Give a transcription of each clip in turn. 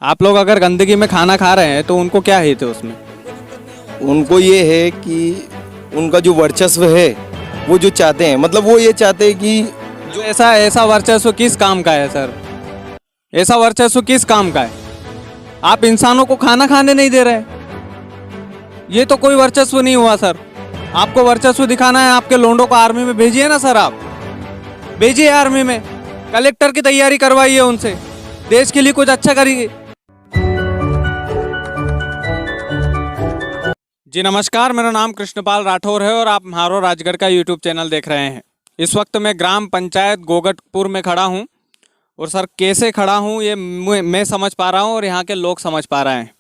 आप लोग अगर गंदगी में खाना खा रहे हैं तो उनको क्या हित है उसमें? उनको ये है कि उनका जो वर्चस्व है वो जो चाहते हैं, मतलब वो ये चाहते हैं कि जो ऐसा ऐसा वर्चस्व किस काम का है सर? ऐसा वर्चस्व किस काम का है? आप इंसानों को खाना खाने नहीं दे रहे। ये तो कोई वर्चस्व नहीं हुआ सर। आपको वर्चस्व दिखाना है, आपके लोंडों को आर्मी में भेजिए ना सर। आप भेजिए आर्मी में, कलेक्टर की तैयारी करवाइए उनसे, देश के लिए कुछ अच्छा करिए। जी नमस्कार, मेरा नाम कृष्णपाल राठौर है और आप म्हारो राजगढ़ का यूट्यूब चैनल देख रहे हैं। इस वक्त मैं ग्राम पंचायत गोगटपुर में खड़ा हूं और सर कैसे खड़ा हूं ये मैं समझ पा रहा हूं और यहाँ के लोग समझ पा रहे हैं,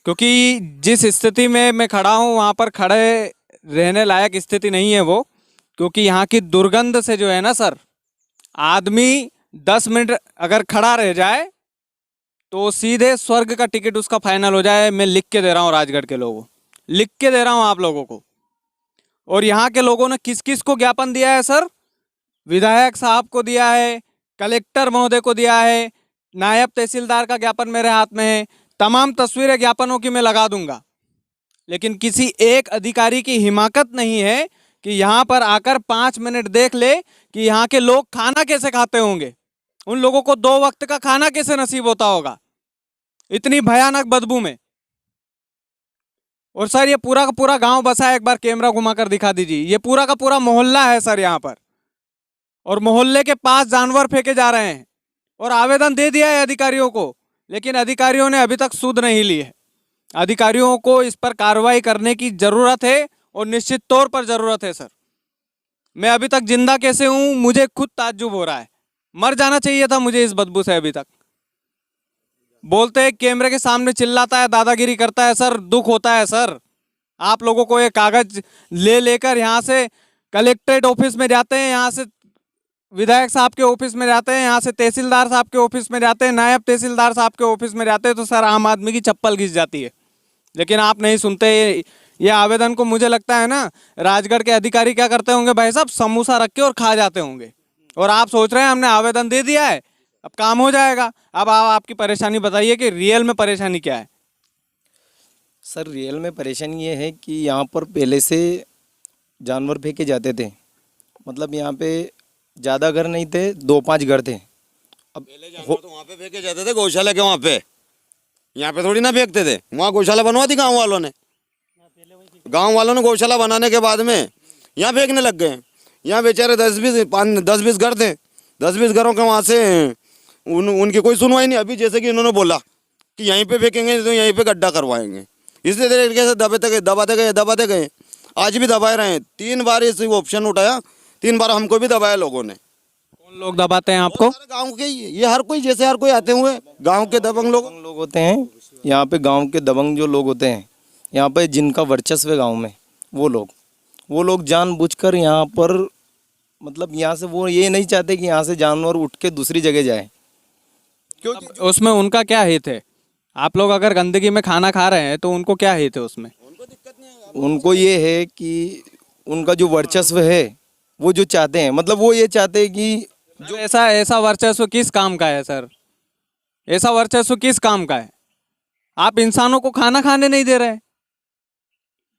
क्योंकि जिस स्थिति में मैं खड़ा हूं वहाँ पर खड़े रहने लायक स्थिति नहीं है वो। क्योंकि यहाँ की दुर्गंध से जो है ना सर, आदमी 10 मिनट अगर खड़ा रह जाए तो सीधे स्वर्ग का टिकट उसका फाइनल हो जाए। मैं लिख के दे रहा हूँ राजगढ़ के लोगों, लिख के दे रहा हूँ आप लोगों को। और यहाँ के लोगों ने किस किस को ज्ञापन दिया है सर? विधायक साहब को दिया है, कलेक्टर महोदय को दिया है, नायब तहसीलदार का ज्ञापन मेरे हाथ में है। तमाम तस्वीरें ज्ञापनों की मैं लगा दूंगा, लेकिन किसी एक अधिकारी की हिमाकत नहीं है कि यहाँ पर आकर 5 मिनट देख ले कि यहाँ के लोग खाना कैसे खाते होंगे, उन लोगों को 2 वक्त का खाना कैसे नसीब होता होगा इतनी भयानक बदबू में। और सर ये पूरा का पूरा गांव बसा है, एक बार कैमरा घुमाकर दिखा दीजिए। ये पूरा का पूरा मोहल्ला है सर यहाँ पर, और मोहल्ले के पास जानवर फेंके जा रहे हैं। और आवेदन दे दिया है अधिकारियों को, लेकिन अधिकारियों ने अभी तक सुध नहीं ली है। अधिकारियों को इस पर कार्रवाई करने की जरूरत है और निश्चित तौर पर जरूरत है सर। मैं अभी तक जिंदा कैसे हूं मुझे खुद ताज्जुब हो रहा है। मर जाना चाहिए था मुझे इस बदबू से। अभी तक बोलते हैं कैमरे के सामने चिल्लाता है, दादागिरी करता है सर, दुख होता है सर। आप लोगों को ये कागज ले लेकर यहाँ से कलेक्ट्रेट ऑफिस में जाते हैं, यहाँ से विधायक साहब के ऑफिस में जाते हैं, यहाँ से तहसीलदार साहब के ऑफिस में जाते हैं, नायब तहसीलदार साहब के ऑफिस में जाते हैं, तो सर आम आदमी की चप्पल घिस जाती है। लेकिन आप नहीं सुनते। ये आवेदन को मुझे लगता है ना, राजगढ़ के अधिकारी क्या करते होंगे भाई साहब, समोसा रख के और खा जाते होंगे। और आप सोच रहे हैं हमने आवेदन दे दिया है अब काम हो जाएगा। अब आपकी परेशानी बताइए कि रियल में परेशानी क्या है? सर रियल में परेशानी ये है कि यहाँ पर पहले से जानवर फेंके जाते थे। मतलब यहाँ पे ज़्यादा घर नहीं थे, 2-5 घर थे। अब पहले जानवर तो वहाँ पे फेंके जाते थे, गौशाला के वहाँ पे। यहाँ पे थोड़ी ना फेंकते थे, वहाँ गौशाला बनवा दी गाँव वालों ने। गाँव वालों ने गौशाला बनाने के बाद में यहाँ फेंकने लग गए। यहाँ बेचारे 10-20 घर थे, 10-20 घरों के वहाँ से उनकी कोई सुनवाई नहीं। अभी जैसे कि इन्होंने बोला कि यहीं पे फेंकेंगे तो यहीं पे गड्ढा करवाएंगे, इसी तरीके से दबाते गए। आज भी दबाए रहे हैं। 3 बार इस ऑप्शन उठाया, 3 बार हमको भी दबाया लोगों ने। कौन लोग दबाते हैं आपको? गाँव के ये हर कोई, जैसे हर कोई आते हुए गाँव के दबंग लोग होते हैं यहाँ पे, गांव के दबंग जो लोग होते हैं यहाँ पे, जिनका वर्चस्व है गांव में, वो लोग जानबूझकर यहाँ पर, मतलब यहाँ से वो ये नहीं चाहते कि यहाँ से जानवर उठ के दूसरी जगह जाए। क्योंकि उसमें उनका क्या हित है? आप लोग अगर गंदगी में खाना खा रहे हैं तो उनको क्या हित है उसमें? उनको ये है कि उनका जो वर्चस्व है वो जो चाहते हैं, मतलब वो ये चाहते हैं कि जो ऐसा वर्चस्व किस काम का है सर? ऐसा वर्चस्व किस काम का है? आप इंसानों को खाना खाने नहीं दे रहे।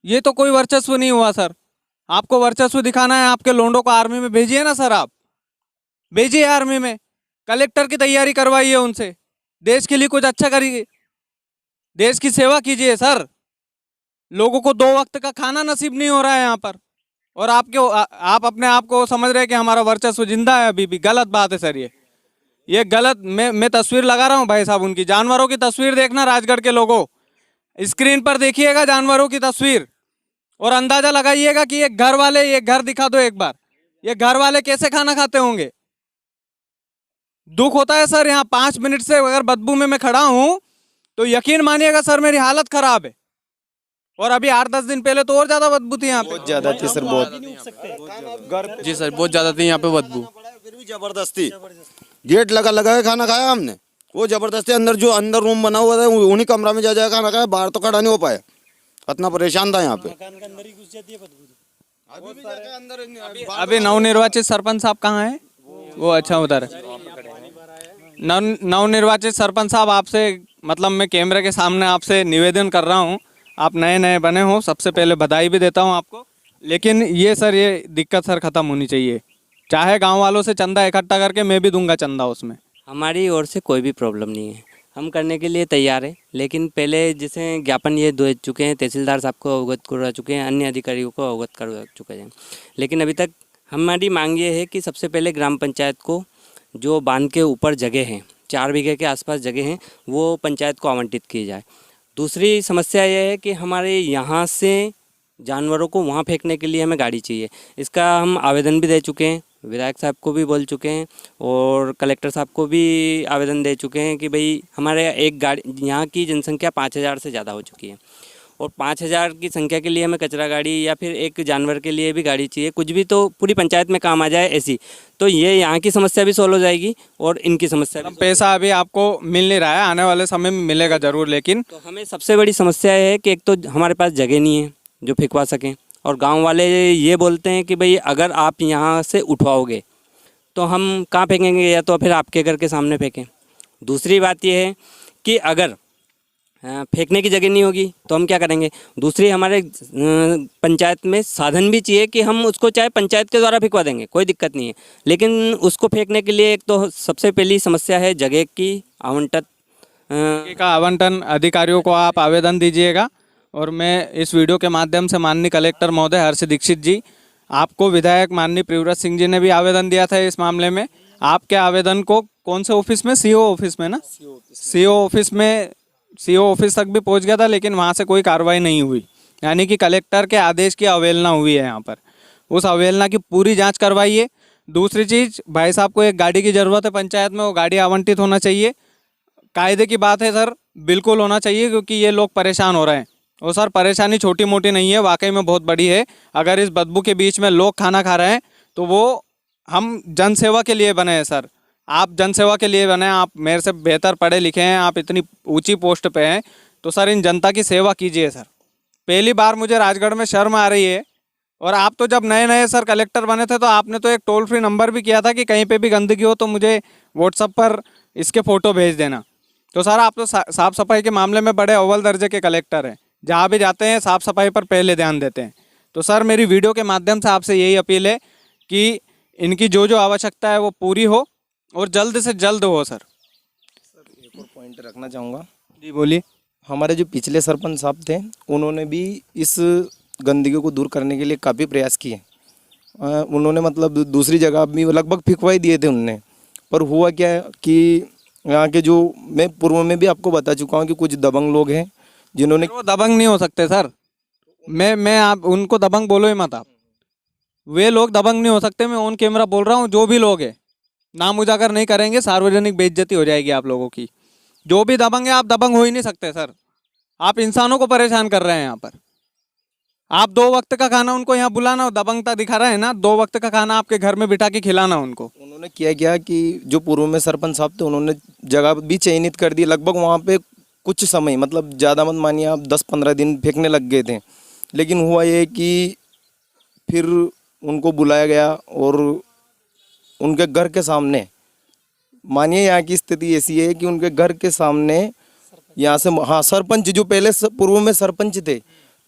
ये तो कोई वर्चस्व नहीं हुआ सर। आपको वर्चस्व दिखाना है, आपके लोंडों को आर्मी में भेजिए ना सर। आप भेजिए आर्मी में, कलेक्टर की तैयारी करवाइए उनसे, देश के लिए कुछ अच्छा करिए, देश की सेवा कीजिए सर। लोगों को 2 वक्त का खाना नसीब नहीं हो रहा है यहाँ पर, और आप अपने आप को समझ रहे हैं कि हमारा वर्चस्व जिंदा है। अभी भी गलत बात है सर। ये गलत। मैं तस्वीर लगा रहा हूँ भाई साहब, उनकी जानवरों की तस्वीर देखना राजगढ़ के लोगों, स्क्रीन पर देखिएगा जानवरों की तस्वीर, और अंदाजा लगाइएगा कि ये घर दिखा दो एक बार, ये घर वाले कैसे खाना खाते होंगे। दुख होता है सर। यहाँ 5 मिनट से अगर बदबू में मैं खड़ा हूं तो यकीन मानिएगा सर मेरी हालत खराब है। और अभी 8-10 दिन पहले तो और ज्यादा बदबू थी यहाँ पे। बहुत ज्यादा थी सर, बहुत। जी सर, बहुत ज्यादा थी यहाँ पे बदबू। फिर भी जबरदस्ती गेट लगा के खाना खाया हमने। वो जबरदस्ती अंदर रूम बना हुआ था, उन्हीं कमरा में जा खाना खाया। बाहर तो खड़ा नहीं हो पाया, इतना परेशान था यहाँ पे। अभी नवनिर्वाचित सरपंच साहब कहाँ हैं? वो अच्छा उधर है। नवनिर्वाचित सरपंच साहब, आपसे मतलब मैं कैमरे के सामने आपसे निवेदन कर रहा हूँ, आप नए नए बने हो, सबसे पहले बधाई भी देता हूँ आपको। लेकिन ये सर, ये दिक्कत सर ख़त्म होनी चाहिए। चाहे गांव वालों से चंदा इकट्ठा करके मैं भी दूंगा चंदा उसमें। हमारी ओर से कोई भी प्रॉब्लम नहीं है, हम करने के लिए तैयार हैं। लेकिन पहले जैसे ज्ञापन ये दे चुके हैं, तहसीलदार साहब को अवगत करवा चुके हैं, अन्य अधिकारियों को अवगत करवा चुके हैं। लेकिन अभी तक हमारी मांग ये है कि सबसे पहले ग्राम पंचायत को जो बांध के ऊपर जगह हैं, 4 बीघे के आसपास जगह हैं, वो पंचायत को आवंटित की जाए। दूसरी समस्या ये है कि हमारे यहाँ से जानवरों को वहाँ फेंकने के लिए हमें गाड़ी चाहिए। इसका हम आवेदन भी दे चुके हैं, विधायक साहब को भी बोल चुके हैं और कलेक्टर साहब को भी आवेदन दे चुके हैं कि भाई हमारे एक गाड़ी, यहाँ की जनसंख्या 5000 से ज़्यादा हो चुकी है और 5000 की संख्या के लिए हमें कचरा गाड़ी या फिर एक जानवर के लिए भी गाड़ी चाहिए, कुछ भी तो पूरी पंचायत में काम आ जाए ऐसी, तो ये यहाँ की समस्या भी सॉल्व हो जाएगी और इनकी समस्या भी। पैसा अभी आपको मिल नहीं रहा है, आने वाले समय में मिलेगा ज़रूर। लेकिन तो हमें सबसे बड़ी समस्या है कि एक तो हमारे पास जगह नहीं है जो फेंकवा सकें, और गांव वाले ये बोलते हैं कि भाई अगर आप यहाँ से उठवाओगे तो हम कहाँ फेंकेंगे, या तो फिर आपके घर के सामने फेंकें। दूसरी बात ये है कि अगर फेंकने की जगह नहीं होगी तो हम क्या करेंगे। दूसरी, हमारे पंचायत में साधन भी चाहिए कि हम उसको चाहे पंचायत के द्वारा फेंकवा देंगे, कोई दिक्कत नहीं है, लेकिन उसको फेंकने के लिए एक तो सबसे पहली समस्या है जगह की आवंटन अधिकारियों को आप आवेदन दीजिएगा। और मैं इस वीडियो के माध्यम से माननीय कलेक्टर महोदय हर्ष दीक्षित जी, आपको विधायक माननीय प्रियव्रत सिंह जी ने भी आवेदन दिया था इस मामले में। आपके आवेदन को कौन से ऑफिस में, सीओ ऑफिस में ना, सीओ ऑफिस में, सीओ ऑफिस तक भी पहुंच गया था, लेकिन वहां से कोई कार्रवाई नहीं हुई। यानी कि कलेक्टर के आदेश की अवहेलना हुई है यहाँ पर। उस अवहेलना की पूरी जांच करवाइए। दूसरी चीज़, भाई साहब को एक गाड़ी की ज़रूरत है पंचायत में, वो गाड़ी आवंटित होना चाहिए। कायदे की बात है सर, बिल्कुल होना चाहिए, क्योंकि ये लोग परेशान हो रहे हैं। और सर, परेशानी छोटी मोटी नहीं है, वाकई में बहुत बड़ी है। अगर इस बदबू के बीच में लोग खाना खा रहे हैं तो वो हम जनसेवा के लिए बने हैं सर। आप जनसेवा के लिए बने हैं, आप मेरे से बेहतर पढ़े लिखे हैं, आप इतनी ऊंची पोस्ट पे हैं, तो सर इन जनता की सेवा कीजिए सर। पहली बार मुझे राजगढ़ में शर्म आ रही है। और आप तो जब नए नए सर कलेक्टर बने थे तो आपने तो एक टोल फ्री नंबर भी किया था कि कहीं पे भी गंदगी हो तो मुझे व्हाट्सएप पर इसके फ़ोटो भेज देना। तो सर आप तो साफ़ सफाई के मामले में बड़े अव्वल दर्जे के कलेक्टर हैं, जहाँ भी जाते हैं साफ़ सफाई पर पहले ध्यान देते हैं। तो सर मेरी वीडियो के माध्यम से आपसे यही अपील है कि इनकी जो जो आवश्यकता है वो पूरी हो और जल्द से जल्द हो। सर एक और पॉइंट रखना चाहूँगा। जी बोलिए। हमारे जो पिछले सरपंच साहब थे, उन्होंने भी इस गंदगी को दूर करने के लिए काफ़ी प्रयास किए। उन्होंने मतलब दूसरी जगह भी लगभग फिकवा ही दिए थे उनने, पर हुआ क्या है कि यहाँ के जो, मैं पूर्व में भी आपको बता चुका हूँ कि कुछ दबंग लोग हैं जिन्होंने, वो दबंग नहीं हो सकते सर। मैं आप उनको दबंग बोलो ही मत आप। वे लोग दबंग नहीं हो सकते, मैं ऑन कैमरा बोल रहा हूँ। जो भी लोग हैं, नाम उजागर नहीं करेंगे, सार्वजनिक बेइज्जती हो जाएगी आप लोगों की। जो भी दबंग है, आप दबंग हो ही नहीं सकते सर। आप इंसानों को परेशान कर रहे हैं यहाँ पर। आप 2 वक्त का खाना उनको यहाँ बुलाना, दबंगता दिखा रहे हैं ना। 2 वक्त का खाना आपके घर में बिठा के खिलाना उनको। उन्होंने किया क्या कि जो पूर्व में सरपंच साहब थे, उन्होंने जगह भी चयनित कर दी। लगभग वहाँ पे कुछ समय, मतलब ज़्यादा मत मानिए आप, 10-15 दिन फेंकने लग गए थे। लेकिन हुआ ये कि फिर उनको बुलाया गया और उनके घर के सामने, मानिए यहाँ की स्थिति ऐसी है कि उनके घर के सामने, यहाँ से, हाँ, सरपंच जो पहले पूर्व में सरपंच थे,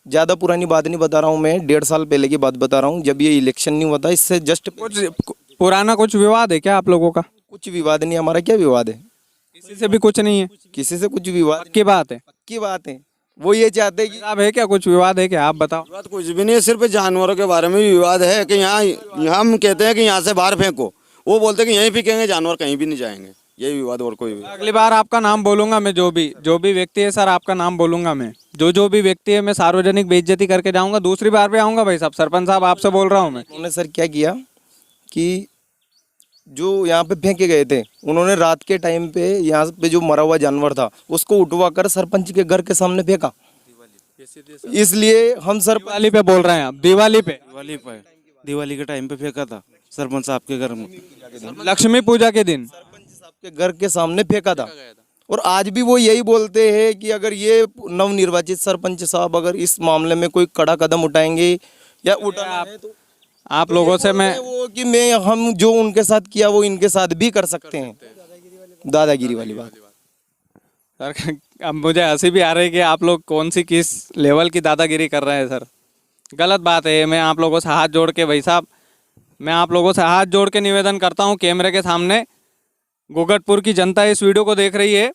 ज़्यादा पुरानी बात नहीं बता रहा हूँ मैं, 1.5 साल पहले की बात बता रहा हूँ, जब ये इलेक्शन नहीं हुआ था, इससे जस्ट कुछ पुराना कुछ विवाद है क्या आप लोगों का? कुछ विवाद नहीं। हमारा क्या विवाद है? किसी से भी कुछ नहीं है। किसी से कुछ विवाद की बात है, की बात है। वो ये चाहते हैं कि अब है क्या, कुछ विवाद है क्या? आप बताओ। विवाद कुछ भी नहीं है, सिर्फ जानवरों के बारे में भी विवाद है कि यहाँ हम कहते हैं कि यहाँ से बाहर फेंको, वो बोलते हैं कि यहीं फेंकेंगे, जानवर कहीं भी नहीं जाएंगे। यही विवाद, और कोई विवाद। अगली बार आपका नाम बोलूंगा मैं, जो भी व्यक्ति है सर, आपका नाम बोलूंगा मैं। जो भी व्यक्ति है, मैं सार्वजनिक बेइज्जती करके जाऊंगा। दूसरी बार भी आऊंगा भाई साहब। सरपंच साहब आपसे बोल रहा हूँ मैं। उन्होंने सर क्या किया कि जो यहाँ पे फेंके गए थे, उन्होंने रात के टाइम पे यहाँ पे जो मरा हुआ जानवर था उसको उठवा कर सरपंच के घर के सामने फेंका। इसलिए हम सर दिवाली पे बोल रहे हैं आप? दिवाली दिवाली के टाइम पे फेंका था सरपंच साहब के घर में, लक्ष्मी पूजा के दिन के घर के सामने फेंका था। और आज भी वो यही बोलते हैं कि अगर ये नवनिर्वाचित सरपंच साहब अगर इस मामले में कोई कड़ा कदम उठाएंगे या उठाए तो आप लोगों से मैं वो कि हम जो उनके साथ किया वो इनके साथ भी कर सकते हैं। दादागिरी वाली बात। सर अब मुझे हंसी भी आ रही है कि आप लोग कौन सी किस लेवल की दादागिरी कर रहे हैं सर। गलत बात है। मैं आप लोगों से हाथ जोड़ के, भाई साहब मैं आप लोगों से हाथ जोड़ के निवेदन करता हूँ, कैमरे के सामने गोगटपुर की जनता इस वीडियो को देख रही है,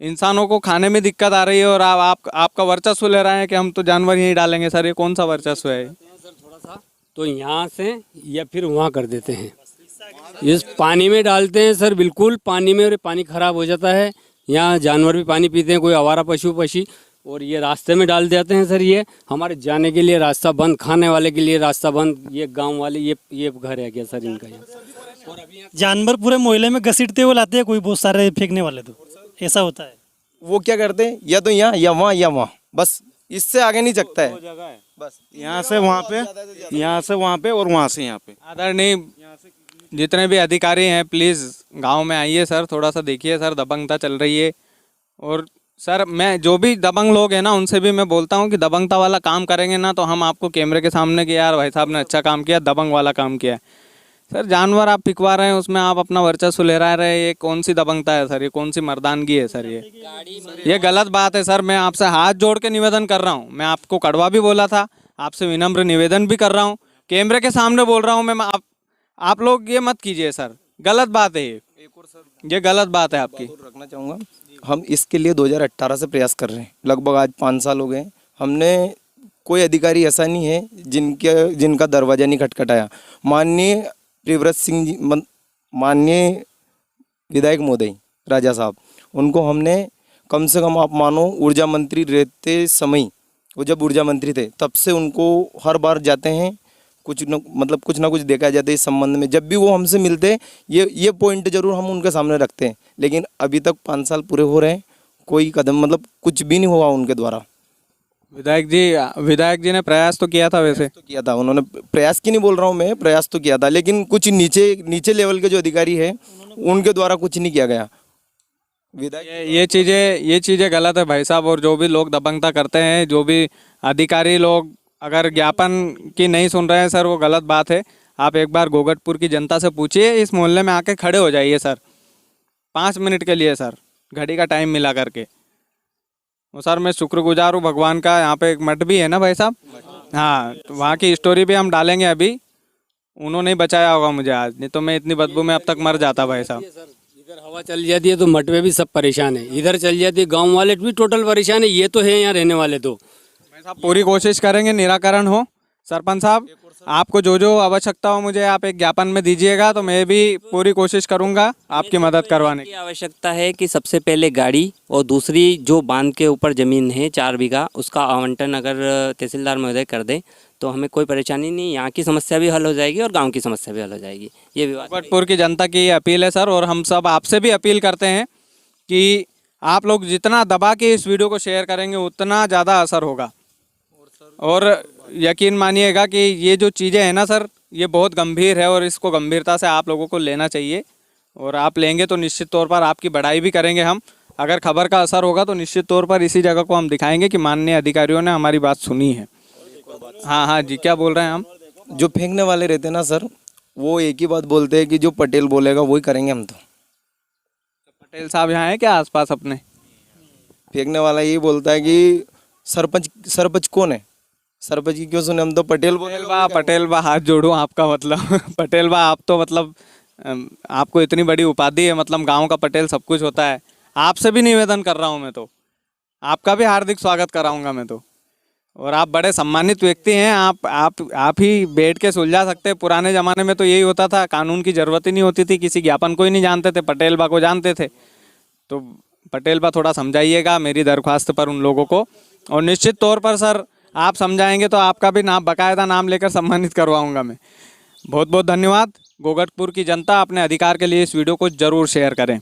इंसानों को खाने में दिक्कत आ रही है और आपका वर्चस्व ले रहे हैं कि हम तो जानवर यहीं डालेंगे। सर ये कौन सा वर्चस्व है? तो यहाँ से या फिर वहाँ कर देते हैं, इस पानी में डालते हैं सर, बिल्कुल पानी में, और पानी खराब हो जाता है। यहाँ जानवर भी पानी पीते हैं, कोई आवारा पशु और ये रास्ते में डाल देते हैं सर। ये हमारे जाने के लिए रास्ता बंद, खाने वाले के लिए रास्ता बंद। ये गांव वाले ये घर है क्या सर इनका यहाँ? जानवर पूरे मोहल्ले में घसीटते हुए लाते हैं, कोई बहुत सारे फेंकने वाले, तो ऐसा होता है। वो क्या करते हैं, या तो यहाँ या वहाँ या वहाँ, बस इससे आगे नहीं चकता है। बस यहाँ से वहाँ पे, यहाँ से वहाँ पे और वहाँ से यहाँ पे। आदरणीय जितने भी अधिकारी हैं प्लीज़ गांव में आइए सर, थोड़ा सा देखिए सर, दबंगता चल रही है। और सर मैं जो भी दबंग लोग हैं ना उनसे भी मैं बोलता हूं कि दबंगता वाला काम करेंगे ना तो हम आपको कैमरे के सामने कि यार भाई साहब ने अच्छा काम किया, दबंग वाला काम किया है। सर जानवर आप पिकवा रहे हैं, उसमें आप अपना वर्चस्व ले रहे हैं, ये कौन सी दबंगता है सर? ये कौन सी मर्दानगी है सर? ये गलत बात है सर। मैं आपसे हाथ जोड़ के निवेदन कर रहा हूँ। मैं आपको कड़वा भी बोला था, आपसे विनम्र निवेदन भी कर रहा हूँ, कैमरे के सामने बोल रहा हूँ मैं। आप लोग ये मत कीजिए सर, गलत बात है ये गलत बात है आपकी। रखना चाहूँगा, हम इसके लिए 2018 से प्रयास कर रहे हैं, लगभग आज 5 साल हो गए। हमने कोई अधिकारी ऐसा नहीं है जिनका दरवाजा नहीं खटखटाया। माननीय प्रियव्रत सिंह जी, माननीय विधायक महोदय राजा साहब, उनको हमने कम से कम आप मानो ऊर्जा मंत्री रहते समय, वो जब ऊर्जा मंत्री थे तब से उनको हर बार जाते हैं, कुछ ना कुछ देखा जाता है इस संबंध में। जब भी वो हमसे मिलते हैं ये पॉइंट जरूर हम उनके सामने रखते हैं, लेकिन अभी तक 5 साल पूरे हो रहे हैं, कोई कदम कुछ भी नहीं हुआ उनके द्वारा। विधायक जी ने प्रयास तो किया था, वैसे तो किया था उन्होंने, प्रयास की नहीं बोल रहा हूँ मैं, प्रयास तो किया था, लेकिन कुछ नीचे लेवल के जो अधिकारी है उनके द्वारा कुछ नहीं किया गया। विधायक ये चीज़ें गलत है भाई साहब। और जो भी लोग दबंगता करते हैं, जो भी अधिकारी लोग अगर ज्ञापन की नहीं सुन रहे हैं सर, वो गलत बात है। आप एक बार गोगटपुर की जनता से पूछिए, इस मोहल्ले में आके खड़े हो जाइए सर 5 मिनट के लिए सर, घड़ी का टाइम मिला करके। वो सर मैं शुक्रगुजार हूँ भगवान का, यहाँ पे एक मठ भी है ना भाई साहब, हाँ, तो वहाँ की स्टोरी भी हम डालेंगे। अभी उन्होंने ही बचाया होगा मुझे आज, नहीं तो मैं इतनी बदबू में अब तक मर जाता भाई साहब। इधर हवा चल जाती है तो मठ में भी सब परेशान है, इधर चल जाती है गाँव वाले भी टोटल परेशान है। ये तो है यहाँ रहने वाले तो पूरी कोशिश करेंगे निराकरण हो। सरपंच साहब आपको जो आवश्यकता हो मुझे आप एक ज्ञापन में दीजिएगा, तो मैं भी पूरी कोशिश करूंगा आपकी मदद करवाने की। आवश्यकता है कि सबसे पहले गाड़ी, और दूसरी जो बांध के ऊपर ज़मीन है 4 बीघा, उसका आवंटन अगर तहसीलदार महोदय कर दें तो हमें कोई परेशानी नहीं, यहाँ की समस्या भी हल हो जाएगी और गाँव की समस्या भी हल हो जाएगी। ये विवाद गोगटपुर की जनता की ये अपील है सर, और हम सब आपसे भी अपील करते हैं कि आप लोग जितना दबा के इस वीडियो को शेयर करेंगे उतना ज़्यादा असर होगा। और यकीन मानिएगा कि ये जो चीज़ें हैं ना सर, ये बहुत गंभीर है और इसको गंभीरता से आप लोगों को लेना चाहिए। और आप लेंगे तो निश्चित तौर पर आपकी बढ़ाई भी करेंगे हम। अगर खबर का असर होगा तो निश्चित तौर पर इसी जगह को हम दिखाएंगे कि माननीय अधिकारियों ने हमारी बात सुनी है। हाँ जी, क्या बोल रहे हैं हम? जो फेंकने वाले रहते हैं ना सर, वो एक ही बात बोलते हैं कि जो पटेल बोलेगा वही करेंगे हम। तो पटेल साहब यहाँ हैं क्या आसपास अपने? फेंकने वाला यही बोलता है कि सरपंच कौन है, सरपंच की क्यों सुने, हम तो पटेल पटेल बा हाथ जोड़ूं आपका मतलब पटेल बा आप तो मतलब आपको इतनी बड़ी उपाधि है, मतलब गांव का पटेल सब कुछ होता है। आपसे भी निवेदन कर रहा हूं मैं, तो आपका भी हार्दिक स्वागत कराऊंगा मैं तो। और आप बड़े सम्मानित व्यक्ति हैं, आप ही बैठ के सुलझा सकते हैं। पुराने ज़माने में तो यही होता था, कानून की ज़रूरत ही नहीं होती थी, किसी ज्ञापन को ही नहीं जानते थे, पटेल बा को जानते थे। तो पटेल बा थोड़ा समझाइएगा मेरी दरख्वास्त पर उन लोगों को, और निश्चित तौर पर सर आप समझाएंगे तो आपका भी नाम, बाकायदा नाम लेकर सम्मानित करवाऊंगा मैं। बहुत बहुत धन्यवाद। गोगटपुर की जनता अपने अधिकार के लिए इस वीडियो को ज़रूर शेयर करें।